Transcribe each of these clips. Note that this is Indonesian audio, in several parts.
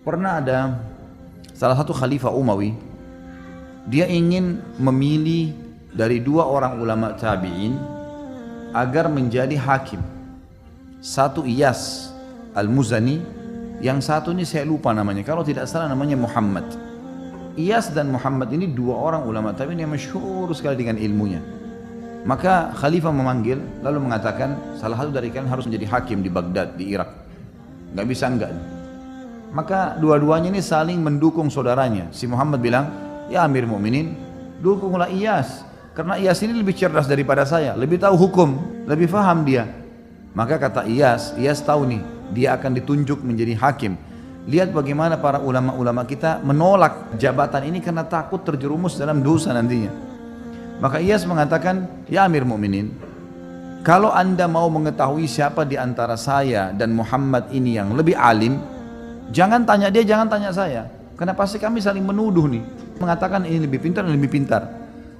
Pernah ada salah satu khalifah Umawi, dia ingin memilih dari dua orang ulama tabi'in agar menjadi hakim. Satu Iyas Al-Muzani, yang satu ini saya lupa namanya, kalau tidak salah namanya Muhammad. Iyas dan Muhammad ini dua orang ulama tabi'in yang masyhur sekali dengan ilmunya. Maka khalifah memanggil lalu mengatakan, salah satu dari kalian harus menjadi hakim di Baghdad, di Irak. Gak bisa enggak. Maka dua-duanya ini saling mendukung saudaranya. Si Muhammad bilang, ya Amir Mu'minin, dukunglah Iyas, karena Iyas ini lebih cerdas daripada saya, lebih tahu hukum, lebih faham dia. Maka kata Iyas tahu nih, dia akan ditunjuk menjadi hakim. Lihat bagaimana para ulama-ulama kita menolak jabatan ini karena takut terjerumus dalam dosa nantinya. Maka Iyas mengatakan, ya Amir Mu'minin, kalau anda mau mengetahui siapa di antara saya dan Muhammad ini yang lebih alim, jangan tanya dia, jangan tanya saya, karena pasti kami saling menuduh nih, mengatakan ini lebih pintar dan lebih pintar.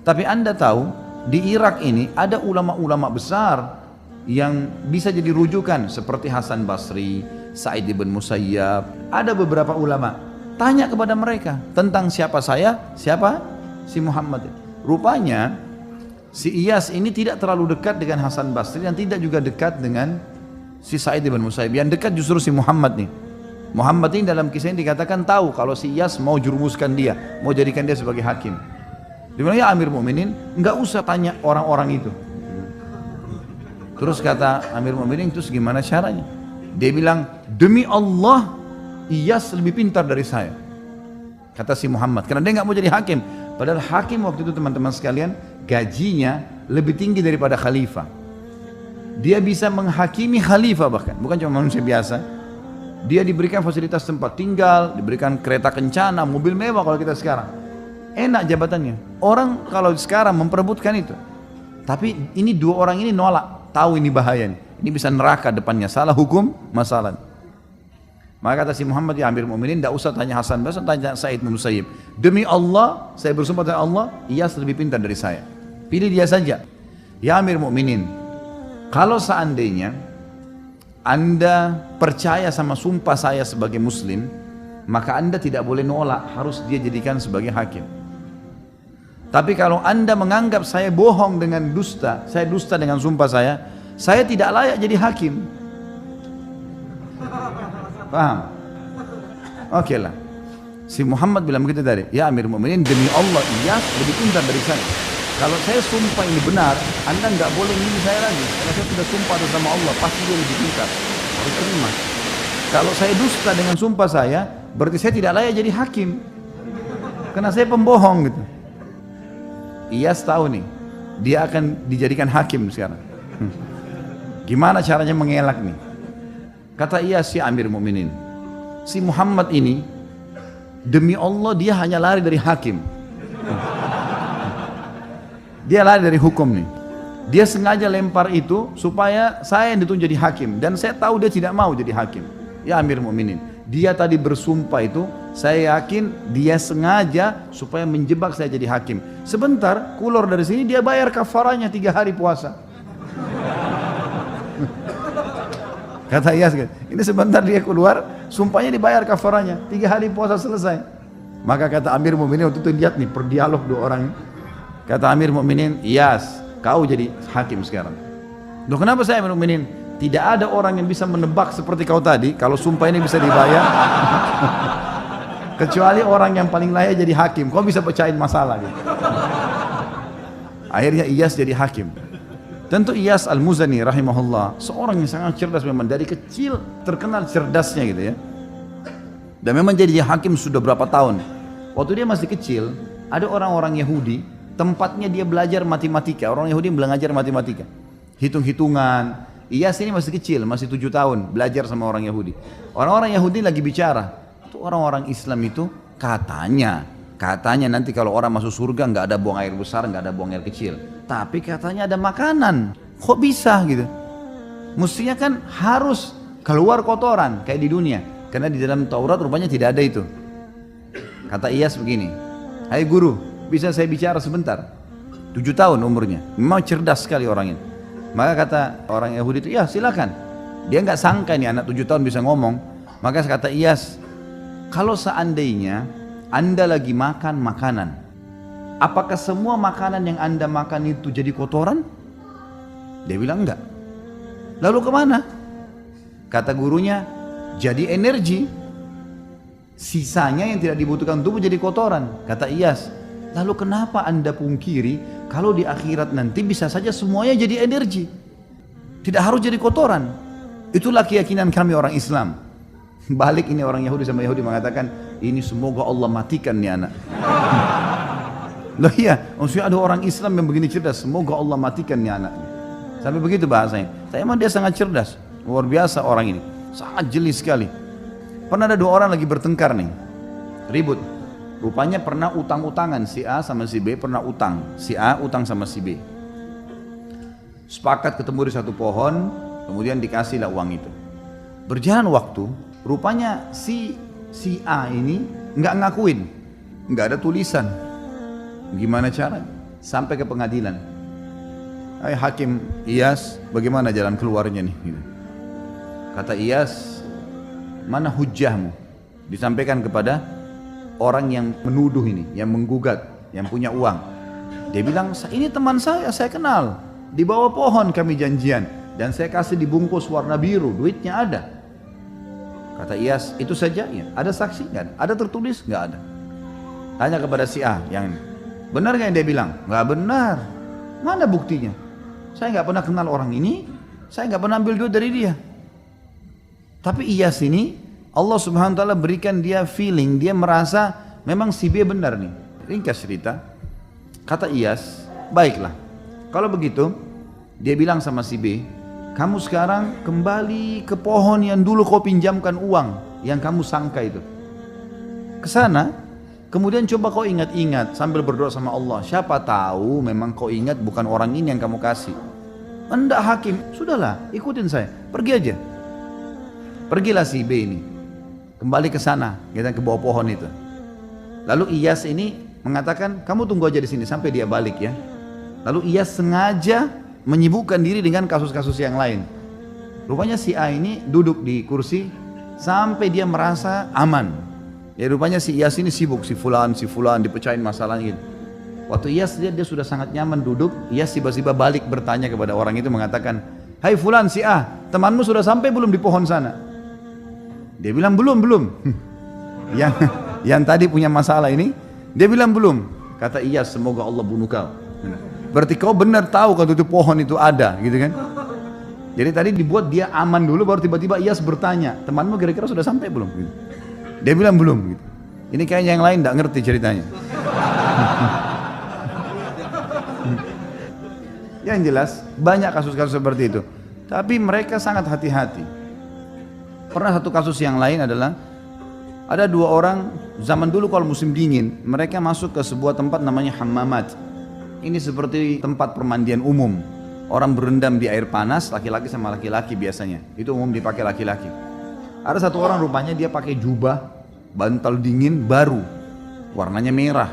Tapi anda tahu, di Irak ini ada ulama-ulama besar yang bisa jadi rujukan seperti Hasan Basri, Sa'id ibn Musayyab, ada beberapa ulama. Tanya kepada mereka tentang siapa saya, siapa si Muhammad. Rupanya si Iyas ini tidak terlalu dekat dengan Hasan Basri dan tidak juga dekat dengan si Sa'id ibn Musayyab. Yang dekat justru si Muhammad nih. Muhammad ini dalam kisah ini dikatakan tahu kalau si Iyas mau jurumuskan dia, mau jadikan dia sebagai hakim. Dia bilang, ya Amir Mu'minin, enggak usah tanya orang-orang itu. Terus kata Amir Mu'minin, terus gimana caranya? Dia bilang, demi Allah, Iyas lebih pintar dari saya. Kata si Muhammad, karena dia enggak mau jadi hakim. Padahal hakim waktu itu teman-teman sekalian, gajinya lebih tinggi daripada khalifah. Dia bisa menghakimi khalifah bahkan, bukan cuma manusia biasa. Dia diberikan fasilitas tempat tinggal, diberikan kereta kencana, mobil mewah kalau kita sekarang. Enak jabatannya. Orang kalau sekarang memperebutkan itu. Tapi ini dua orang ini nolak, tahu ini bahaya nih. Ini bisa neraka depannya, salah hukum, masalah. Maka kata si Muhammad, ya Amir Mu'minin, tidak usah tanya Hasan Basri, tanya Sa'id bin Musayyib. Demi Allah, saya bersumpah dengan Allah, Iyas lebih pintar dari saya. Pilih dia saja. Ya Amir Mu'minin, kalau seandainya anda percaya sama sumpah saya sebagai muslim, maka anda tidak boleh nolak, harus dia jadikan sebagai hakim. Tapi kalau anda menganggap saya bohong dengan dusta, saya dusta dengan sumpah saya tidak layak jadi hakim. Paham? Oke lah. Si Muhammad bilang begitu tadi, ya Amir Mu'minin, demi Allah Iyas lebih pintar dari saya. Kalau saya sumpah ini benar, anda nggak boleh milih saya lagi, karena saya sudah sumpah atas nama Allah, pasti dia lebih pintar, harus terima. Kalau saya dusta dengan sumpah saya, berarti saya tidak layak jadi hakim, karena saya pembohong gitu. Iyas tahu nih, dia akan dijadikan hakim sekarang. Gimana caranya mengelak nih? Kata Iyas, si Amir Mu'minin, si Muhammad ini, demi Allah dia hanya lari dari hakim. Dia lari dari hukum nih. Dia sengaja lempar itu supaya saya yang ditunjuk jadi hakim, dan saya tahu dia tidak mau jadi hakim. Ya Amir Mu'minin, dia tadi bersumpah itu, saya yakin dia sengaja supaya menjebak saya jadi hakim. Sebentar keluar dari sini dia bayar kafaranya 3 hari puasa. Kata Iyas, ini sebentar dia keluar, sumpahnya dibayar kafaranya 3 hari puasa selesai. Maka kata Amir Mu'minin waktu itu, lihat nih berdialog dua orang. Kata Amir Mu'minin, Iyas, kau jadi hakim sekarang. Loh kenapa saya Amir Mu'minin? Tidak ada orang yang bisa menebak seperti kau tadi, kalau sumpah ini bisa dibayar. Kecuali orang yang paling layak jadi hakim, kau bisa pecahin masalah gitu. Akhirnya Iyas jadi hakim. Tentu Iyas Al-Muzani rahimahullah, seorang yang sangat cerdas memang, dari kecil terkenal cerdasnya gitu ya. Dan memang jadi hakim sudah berapa tahun. Waktu dia masih kecil, ada orang-orang Yahudi, tempatnya dia belajar matematika. Orang Yahudi belajar matematika, hitung-hitungan. Iyas ini masih kecil, masih 7 tahun, belajar sama orang Yahudi. Orang-orang Yahudi lagi bicara, tuh orang-orang Islam itu katanya nanti kalau orang masuk surga nggak ada buang air besar, nggak ada buang air kecil. Tapi katanya ada makanan, kok bisa gitu? Mestinya kan harus keluar kotoran kayak di dunia, karena di dalam Taurat rupanya tidak ada itu. Kata Iyas begini, hai guru, bisa saya bicara sebentar? 7 tahun umurnya, memang cerdas sekali orang ini. Maka kata orang Yahudi itu, ya silakan. Dia nggak sangka nih anak 7 tahun bisa ngomong. Maka kata Iyas, kalau seandainya Anda lagi makan makanan, apakah semua makanan yang Anda makan itu jadi kotoran? Dia bilang enggak. Lalu kemana? Kata gurunya, jadi energi. Sisanya yang tidak dibutuhkan tubuh jadi kotoran. Kata Iyas, lalu kenapa Anda pungkiri kalau di akhirat nanti bisa saja semuanya jadi energi, tidak harus jadi kotoran? Itulah keyakinan kami orang Islam. Balik ini orang Yahudi sama Yahudi mengatakan, ini semoga Allah matikan nih anak. Loh iya, maksudnya ada orang Islam yang begini cerdas, semoga Allah matikan nih anak. Sampai begitu bahasanya. Tapi emang dia sangat cerdas, luar biasa orang ini, sangat jeli sekali. Pernah ada dua orang lagi bertengkar nih, ribut. Rupanya pernah utang-utangan, si A sama si B pernah utang. Si A utang sama si B. Sepakat ketemu di satu pohon, kemudian dikasihlah uang itu. Berjalan waktu, rupanya si A ini nggak ngakuin, nggak ada tulisan. Gimana caranya? Sampai ke pengadilan. Hai Hakim Iyas, bagaimana jalan keluarnya nih? Kata Iyas, mana hujjahmu? Disampaikan kepada orang yang menuduh ini, yang menggugat, yang punya uang. Dia bilang, ini teman saya kenal. Di bawah pohon kami janjian, dan saya kasih dibungkus warna biru, duitnya ada. Kata Iyas, itu saja ya? Ada saksi nggak? Ada tertulis nggak? Ada. Tanya kepada si A yang ini, benar nggak yang dia bilang? Nggak benar. Mana buktinya? Saya nggak pernah kenal orang ini, saya nggak pernah ambil duit dari dia. Tapi Iyas ini, Allah Subhanahu Wa Taala berikan dia feeling, dia merasa memang si B benar nih. Ringkas cerita, kata Iyas, baiklah. Kalau begitu, dia bilang sama si B, kamu sekarang kembali ke pohon yang dulu kau pinjamkan uang, yang kamu sangka itu. Kesana, kemudian coba kau ingat-ingat sambil berdoa sama Allah. Siapa tahu memang kau ingat bukan orang ini yang kamu kasih. Enggak Hakim, sudahlah ikutin saya, pergi aja. Pergilah si B ini, kembali ke sana, kita ke bawah pohon itu. Lalu Iyas ini mengatakan, kamu tunggu aja di sini sampai dia balik ya. Lalu Iyas sengaja menyibukkan diri dengan kasus-kasus yang lain. Rupanya si A ini duduk di kursi sampai dia merasa aman. Ya rupanya si Iyas ini sibuk, si fulan dipecahin masalahnya gitu. Waktu Iyas dia sudah sangat nyaman duduk, Iyas tiba-tiba balik bertanya kepada orang itu mengatakan, hai fulan si A, temanmu sudah sampai belum di pohon sana? Dia bilang belum. yang tadi punya masalah ini, dia bilang belum. Kata Iyas, semoga Allah bunuh kau. Berarti kau benar tahu kalau itu pohon itu ada, gitu kan? Jadi tadi dibuat dia aman dulu, baru tiba-tiba Iyas bertanya, temanmu kira-kira sudah sampai belum? Gitu. Dia bilang belum. Gitu. Ini kayaknya yang lain tidak ngerti ceritanya. Yang jelas banyak kasus-kasus seperti itu. Tapi mereka sangat hati-hati. Pernah satu kasus yang lain adalah ada dua orang zaman dulu kalau musim dingin, mereka masuk ke sebuah tempat namanya hammamat. Ini seperti tempat permandian umum. Orang berendam di air panas, laki-laki sama laki-laki biasanya. Itu umum dipakai laki-laki. Ada satu orang rupanya dia pakai jubah, bantal dingin baru, warnanya merah,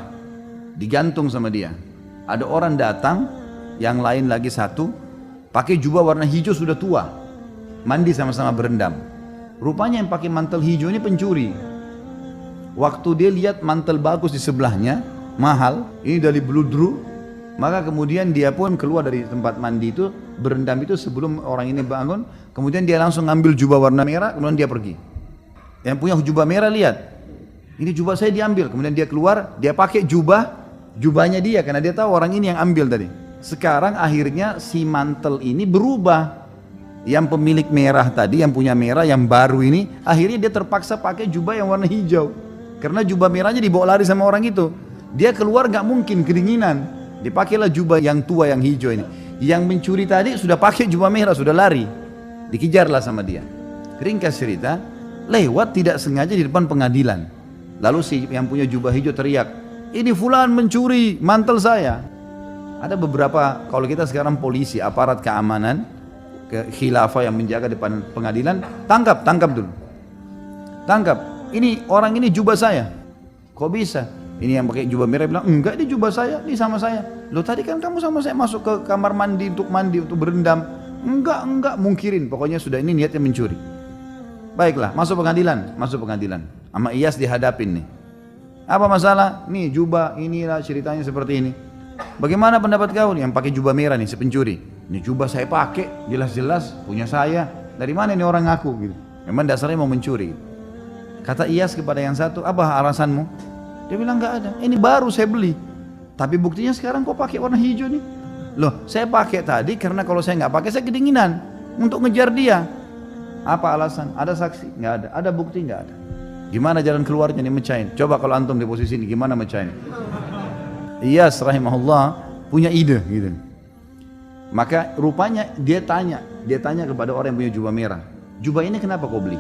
digantung sama dia. Ada orang datang, yang lain lagi satu, pakai jubah warna hijau sudah tua, mandi sama-sama berendam. Rupanya yang pakai mantel hijau ini pencuri. Waktu dia lihat mantel bagus di sebelahnya, mahal, ini dari bludru. Maka kemudian dia pun keluar dari tempat mandi itu, berendam itu sebelum orang ini bangun. Kemudian dia langsung ngambil jubah warna merah, kemudian dia pergi. Yang punya jubah merah lihat, ini jubah saya diambil. Kemudian dia keluar, dia pakai jubahnya dia, karena dia tahu orang ini yang ambil tadi. Sekarang akhirnya si mantel ini berubah. Yang pemilik merah tadi, yang punya merah, yang baru ini, akhirnya dia terpaksa pakai jubah yang warna hijau. Karena jubah merahnya dibawa lari sama orang itu. Dia keluar gak mungkin, kedinginan. Dipakailah jubah yang tua yang hijau ini. Yang mencuri tadi sudah pakai jubah merah, sudah lari. Dikejarlah sama dia. Ringkas cerita, lewat tidak sengaja di depan pengadilan. Lalu si yang punya jubah hijau teriak, ini fulan mencuri mantel saya. Ada beberapa, kalau kita sekarang polisi, aparat keamanan, khilafah yang menjaga depan pengadilan, tangkap dulu. Tangkap, ini orang ini jubah saya. Kok bisa? Ini yang pakai jubah merah bilang, enggak ini jubah saya, ini sama saya. Loh tadi kan kamu sama saya masuk ke kamar mandi, untuk berendam. Enggak, mungkirin. Pokoknya sudah ini niatnya mencuri. Baiklah, masuk pengadilan. sama Iyas dihadapin nih. Apa masalah? Nih jubah inilah ceritanya seperti ini. Bagaimana pendapat kau nih yang pakai jubah merah nih, si pencuri? Ini jubah saya pakai, jelas-jelas punya saya. Dari mana ini orang ngaku gitu? Memang dasarnya mau mencuri. Kata Iyas kepada yang satu, apa alasanmu? Dia bilang nggak ada. Ini baru saya beli. Tapi buktinya sekarang kok pakai warna hijau nih? Loh, saya pakai tadi karena kalau saya nggak pakai saya kedinginan untuk ngejar dia. Apa alasan? Ada saksi? Nggak ada. Ada bukti? Nggak ada. Gimana jalan keluarnya nih mecahin? Coba kalau antum di posisi ini gimana mecahin? Iyas rahimahullah punya ide gitu. Maka rupanya dia tanya kepada orang yang punya jubah merah, jubah ini kenapa kau beli?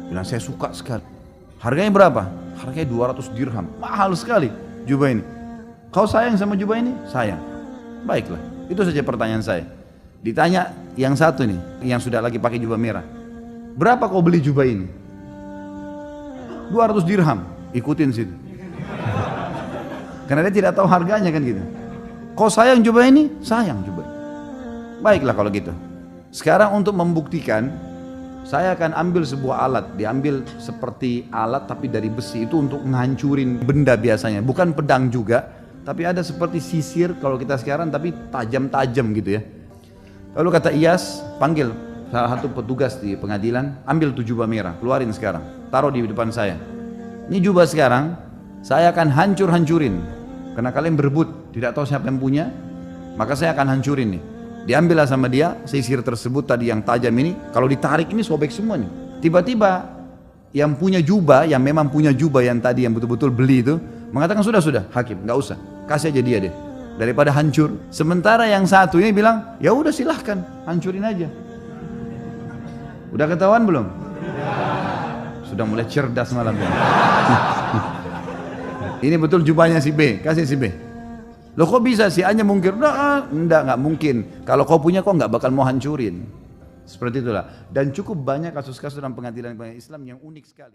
Bilang saya suka sekali. Harganya berapa? Harganya 200 dirham. Mahal sekali jubah ini. Kau sayang sama jubah ini? Sayang. Baiklah. Itu saja pertanyaan saya. Ditanya yang satu nih, yang sudah lagi pakai jubah merah. Berapa kau beli jubah ini? 200 dirham. Ikutin situ. Karena dia tidak tahu harganya kan gitu. Kau sayang jubah ini? Sayang jubah. Baiklah kalau gitu. Sekarang untuk membuktikan, saya akan ambil sebuah alat. Diambil seperti alat tapi dari besi, itu untuk menghancurin benda biasanya. Bukan pedang juga, tapi ada seperti sisir kalau kita sekarang, tapi tajam-tajam gitu ya. Lalu kata Iyas, panggil salah satu petugas di pengadilan, ambil tuh jubah merah, keluarin sekarang, taruh di depan saya. Ini jubah sekarang, saya akan hancur-hancurin. Karena kalian berebut, tidak tahu siapa yang punya, maka saya akan hancurin nih. Diambillah sama dia sisir tersebut tadi yang tajam ini, kalau ditarik ini sobek semua nih. Tiba-tiba yang punya jubah, yang memang punya jubah yang tadi yang betul-betul beli itu, mengatakan sudah hakim, nggak usah, kasih aja dia deh, daripada hancur. Sementara yang satu ini bilang, ya udah silahkan, hancurin aja. Udah ketahuan belum? Sudah mulai cerdas malam ini. Ini betul jubahnya si B, kasih si B. Loh kok bisa si A nya mungkir? Nggak mungkin. Kalau kau punya kau nggak bakal mau hancurin. Seperti itulah. Dan cukup banyak kasus-kasus dalam pengadilan Islam yang unik sekali.